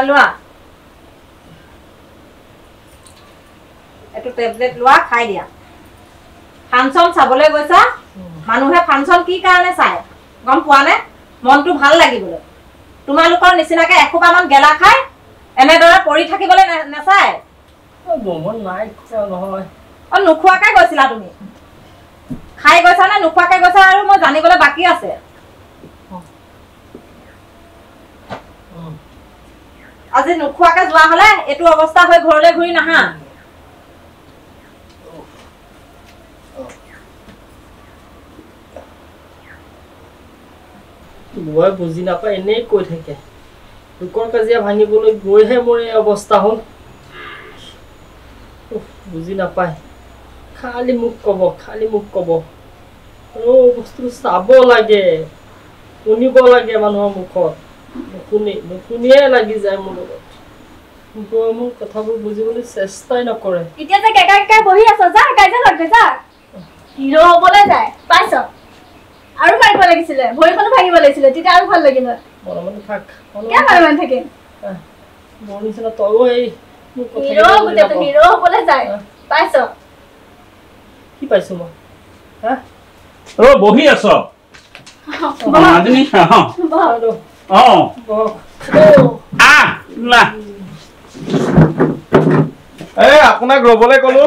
লোৱা এইটো টেবলেট লোৱা খাই দিয়া ফাংচন চাবলৈ গৈছা মানুহে ফাংচন কি কাৰণে চায় গম পোৱা নে মনটো ভাল লাগিবলৈ তোমালোকৰ নিচিনাকে এখোপামান গেলা খাই এনেদৰে পৰি থাকিবলৈ নাচায় মন নাই নহয় নোখোৱাকে গৈছিলা তুমি খাই গৈছা নে নোখোৱাকে গৈছা আৰু মই জানিবলৈ বাকী আছে আজি নোখোৱাকে যোৱা হলে এইটো অৱস্থা হৈ ঘৰলৈ ঘূৰি নাহা মই বুজি নাপায় এনেই কৈ থাকে লোকৰ কাজিয়া ভাঙিবলৈ গৈহে মোৰ এই অৱস্থা হ'ল বুজি নাপায় খালি মোক ক'ব বস্তু চাব লাগে শুনিব লাগে মানুহৰ মুখত নুশুনিয়ে লাগি যায় মোৰ লগত মোৰ কথাবোৰ বুজিবলৈ চেষ্টাই নকৰে এতিয়া যে কেকা বহি আছ যা কাইজা লাগবে যা হিৰো হ'বলৈ যায় পাইছ আৰু মাৰিব লাগিছিলে ভৰিখনো ভাঙিব লাগিছিলে তেতিয়া আৰু ভাল লাগিল মনে মনে থাক কিয় মনে থাকে মোৰ নিচিনা তয়ো এই হিৰো হ'বলৈ যায় পাইছ কি পাইছো মই হা বহি আছ আপোনাক ৰবলৈ কলো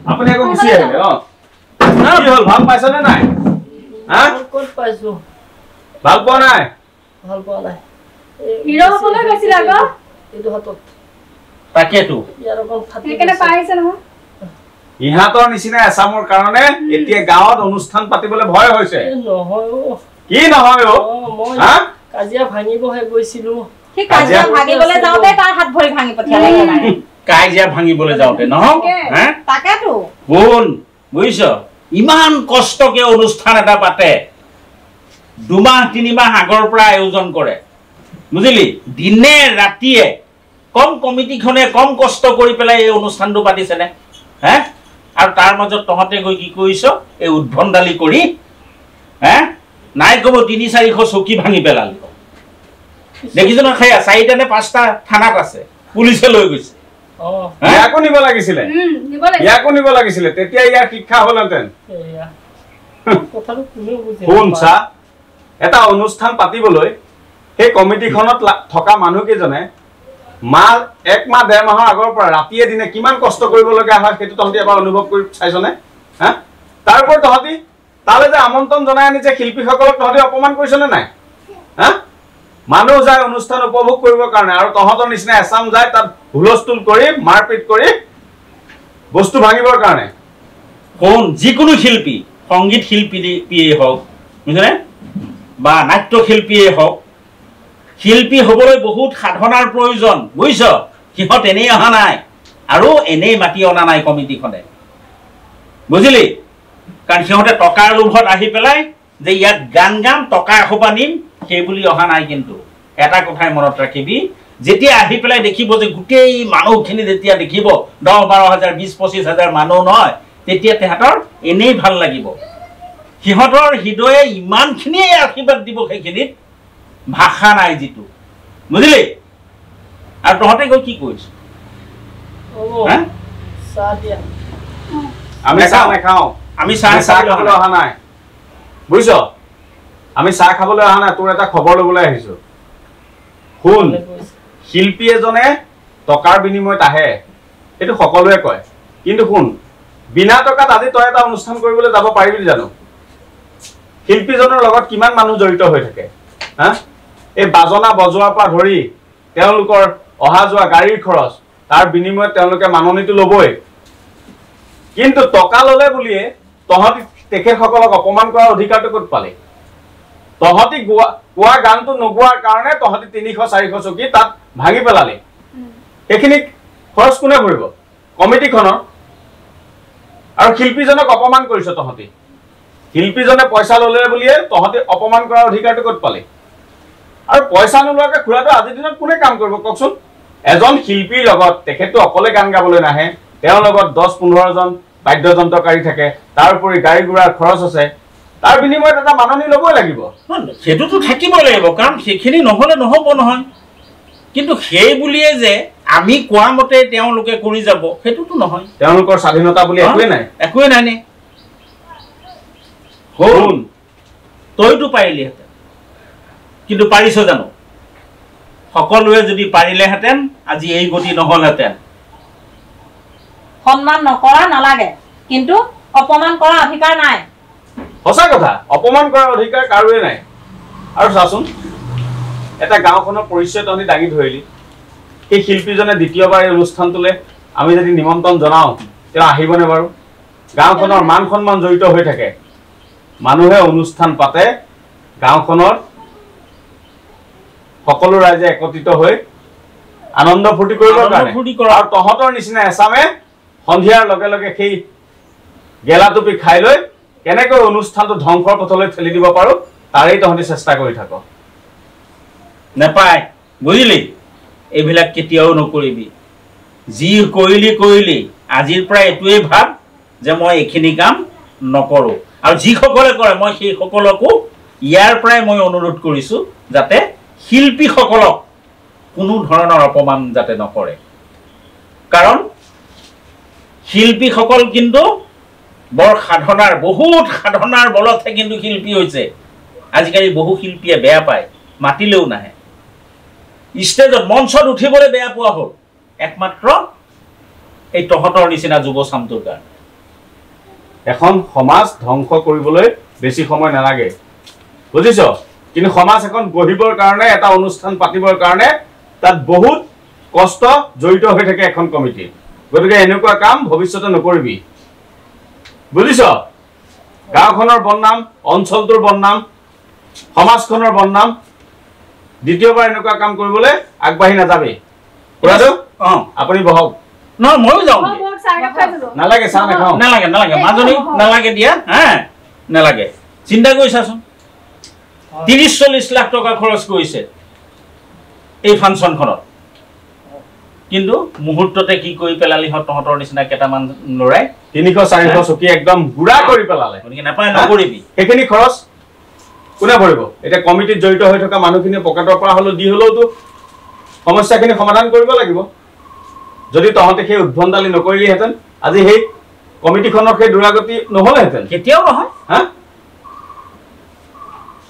আপুনি আকৌ গুচি আহিলে কি হল ভাল পাইছ নে নাই ক'ত পাইছো ভাল পোৱা নাই হিৰো হ'বলৈ গৈছিল আকৌ এইটো হাতত তাকেতো ইয়াৰ অকণ ফাটি সেইকাৰণে পাইছে নহয় ইহাতৰ নিচিনা এছামৰ কাৰণে এতিয়া গাঁৱত অনুষ্ঠান পাতিবলৈ ভয় হৈছে নহয় কি নহয় মই কাজিয়া ভাঙিবহে গৈছিলো কি কাজিয়া ভাঙিবলৈ যাওঁতে তাৰ হাত ভৰি ভাঙি পঠিয়ালে কাজিয়া ভাঙিবলৈ যাওঁতে নহয় তাকেতো কোন বুজিছ ইমান কষ্টকে অনুষ্ঠান এটা পাতে 2 মাহ 3 মাহ আগৰ পৰা আয়োজন কৰে বুজিলি দিনে ৰাতিয়ে কম কমিটিখনে কম কষ্ট কৰি পেলাই এই অনুষ্ঠানটো পাতিছেনে হে আৰু তাৰ মাজত তহঁতে গৈ কি কৰিছ এই উদ্ভণ্ডালি কৰি হে নাই কব 3-400 চকী ভাঙি পেলালি দেখিছ না খায়া 4টা নে 5টা থানাত আছে পুলিচে লৈ গৈছে ইয়াকো নিব লাগিছিলে তেতিয়া ইয়াৰ শিক্ষা হলহেঁতেন শুন চা এটা অনুষ্ঠান পাতিবলৈ সেই কমিটিখনত থকা মানুহকেইজনে মাহ 1 মাহ 1.5 মাহৰ আগৰ পৰা ৰাতিয়ে দিনে কিমান কষ্ট কৰিবলগীয়া হয় সেইটো তহঁতি এবাৰ অনুভৱ কৰি চাইছনে হা তাৰ ওপৰত তহঁতি তালে যে আমন্ত্ৰণ জনাই আনি যে শিল্পীসকলক তহঁতি অপমান কৰিছনে নাই হা মানুহ যায় অনুষ্ঠান উপভোগ কৰিবৰ কাৰণে আৰু তহঁতৰ নিচিনা এছাম যায় তাত হুলস্থুল কৰি মাৰপিট কৰি বস্তু ভাঙিবৰ কাৰণে কোন যিকোনো শিল্পী সংগীত শিল্পীয়ে হওক বুজিছনে বা নাট্য শিল্পীয়ে হওক শিল্পী হ'বলৈ বহুত সাধনাৰ প্ৰয়োজন বুজিছ সিহঁত এনেই অহা নাই আৰু এনেই মাতি অনা নাই কমিটিখনে বুজিলি কাৰণ সিহঁতে টকাৰ লোভত আহি পেলাই যে ইয়াত গান গাম টকা এসোপা নিম সেই বুলি অহা নাই কিন্তু এটা কথাই মনত ৰাখিবি যেতিয়া আহি পেলাই দেখিব যে গোটেই মানুহখিনি যেতিয়া দেখিব 10-12 হাজাৰ 20-25 হাজাৰ মানুহ নহয় তেতিয়া তেহাঁতৰ এনেই ভাল লাগিব সিহঁতৰ হৃদয়ে ইমানখিনিয়ে আশীৰ্বাদ দিব সেইখিনিত ভাষা নাই যিটো বুজিলি আৰু তহঁতে গৈ কি কৰিছ আমি চাহ নাখাওঁ আমি চাহ খাবলৈ অহা নাই বুজিছ আমি চাহ খাবলৈ অহা নাই তোৰ এটা খবৰ ল'বলৈ আহিছো শুন শিল্পী এজনে টকাৰ বিনিময়ত আহে এইটো সকলোৱে কয় কিন্তু শুন বিনা টকাত আজি তই এটা অনুষ্ঠান কৰিবলৈ যাব পাৰিবি জানো শিল্পীজনৰ লগত কিমান মানুহ জড়িত হৈ থাকে হা এই বাজনা বজোৱাৰ পৰা ধৰি তেওঁলোকৰ অহা যোৱা গাড়ীৰ খৰচ তাৰ বিনিময়ত তেওঁলোকে মাননিটো ল'বই কিন্তু টকা ল'লে বুলিয়ে তহঁতি তেখেতসকলক অপমান কৰাৰ অধিকাৰটো ক'ত পালে তহঁতি গোৱা গানটো নগোৱাৰ কাৰণে তহঁতি 300-400 চকী তাত ভাঙি পেলালি সেইখিনি খৰচ কোনে ভৰিব কমিটিখনৰ আৰু শিল্পীজনক অপমান কৰিছ তহঁতি শিল্পীজনে পইচা ল'লে বুলিয়ে তহঁতি অপমান কৰাৰ অধিকাৰটো ক'ত পালে আৰু পইচা নোলোৱাকে খুৰাটো আজিৰ দিনত কোনে কাম কৰিব কওকচোন এজন শিল্পীৰ লগত তেখেতটো অকলে গান গাবলৈ নাহে তেওঁৰ লগত 10-15 জন বাদ্যযন্ত্ৰকাৰী থাকে তাৰ উপৰি গাড়ী গুড়াৰ খৰচ আছে তাৰ বিনিময়ত এটা মাননি ল'বই লাগিব সেটোতো থাকিব লাগিব কাৰণ সেইখিনি নহলে নহব নহয় কিন্তু সেই বুলিয়ে যে আমি কোৱা মতে তেওঁলোকে কৰি যাব সেইটোতো নহয় তেওঁলোকৰ স্বাধীনতা বুলি একোৱে নাই নে শুন তইতো পাৰিলিহেঁতেন কিন্তু পাৰিছ জানো সকলোৱে যদি পাৰিলেহেঁতেন আজি এই গতি নহলহেঁতেন সন্মান নকৰা নালাগে কিন্তু অপমান কৰা অধিকাৰ নাই সঁচা কথা অপমান কৰাৰ অধিকাৰ কাৰোৱে নাই আৰু চাচোন এটা গাঁওখনৰ পৰিচয় তহঁতি দাঙি ধৰিলি সেই শিল্পীজনে দ্বিতীয়বাৰ এই অনুষ্ঠানটোলৈ আমি যদি নিমন্ত্ৰণ জনাওঁ তেওঁ আহিবনে বাৰু গাঁওখনৰ মান সন্মান জড়িত হৈ থাকে মানুহে অনুষ্ঠান পাতে গাঁওখনৰ সকলো ৰাইজে একত্ৰিত হৈ আনন্দ ফূৰ্তি কৰিবৰ কাৰণে আৰু তহঁতৰ নিচিনা এচামে সন্ধিয়াৰ লগে লগে সেই গেলা টুপি খাই লৈ কেনেকৈ অনুষ্ঠানটো ধ্বংসৰ পথলৈ ঠেলি দিব পাৰো তাৰেই তহঁতি চেষ্টা কৰি থাক নেপায় বুজিলি এইবিলাক কেতিয়াও নকৰিবি যি কৰিলি আজিৰ পৰা এইটোৱেই ভাব যে মই এইখিনি কাম নকৰোঁ আৰু যিসকলে কৰে মই সেই সকলকো ইয়াৰ পৰাই মই অনুৰোধ কৰিছোঁ যাতে শিল্পীসকলক কোনো ধৰণৰ অপমান যাতে নকৰে কাৰণ শিল্পীসকল কিন্তু বৰ সাধনাৰ বহুত সাধনাৰ বলতহে কিন্তু শিল্পী হৈছে আজিকালি বহু শিল্পীয়ে বেয়া পায় মাতিলেও নাহে ষ্টেজত মঞ্চত উঠিবলৈ বেয়া পোৱা হ'ল একমাত্ৰ এই তহঁতৰ নিচিনা যুৱ চামটোৰ কাৰণে এখন সমাজ ধ্বংস কৰিবলৈ বেছি সময় নালাগে বুজিছ কিন্তু সমাজ এখন গঢ়িবৰ কাৰণে এটা অনুষ্ঠান পাতিবৰ কাৰণে তাত বহুত কষ্ট জড়িত হৈ থাকে এখন কমিটি গতিকে এনেকুৱা কাম ভৱিষ্যতে নকৰিবি বুজিছ গাঁওখনৰ বদনাম অঞ্চলটোৰ বদনাম সমাজখনৰ বদনাম দ্বিতীয়বাৰ এনেকুৱা কাম কৰিবলৈ আগবাঢ়ি নাযাবি খুৰাদেউ আপুনি বহক নহয় ময়ো যাওঁ নালাগে চাহ নাখাওঁ নালাগে মাজনী নালাগে দিয়া হা নালাগে চিন্তা কৰিছাচোন 30-40 লাখ টকা খৰচ কৰিছে এই ফাংচনখনত কিন্তু মুহূৰ্ততে কি কৰি পেলালি তহঁতৰ নিচিনা কেইটামান লৰাই 300-400 চকী একদম গুড়া কৰি পেলালে গতিকে নাপায় নকৰিবি সেইখিনি খৰচ কোনে ভৰিব এতিয়া কমিটিত জড়িত হৈ থকা মানুহখিনি পকেটৰ পৰা হলেও দি হলেওতো সমস্যাখিনি সমাধান কৰিব লাগিব যদি তহঁতে সেই উদ্ভণ্ডালি নকৰিলিহেঁতেন আজি সেই কমিটিখনৰ সেই দুৰাগতি নহ'লেহেঁতেন কেতিয়াও নহয় হা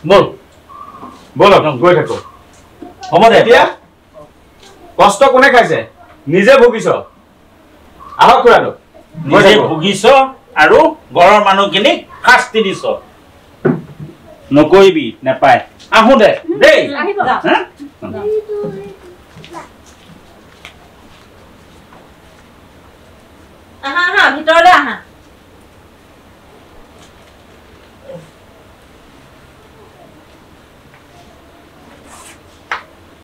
বল গৈ থাকো হ'ব দে এতিয়া কষ্ট কোনে খাইছে নিজে ভুগিছ আহক খুৰাটো নিজে ভুগিছ আৰু ঘৰৰ মানুহখিনিক শাস্তি দিছ নকৰিবি নাপায় আহো দে দেই আহিব হা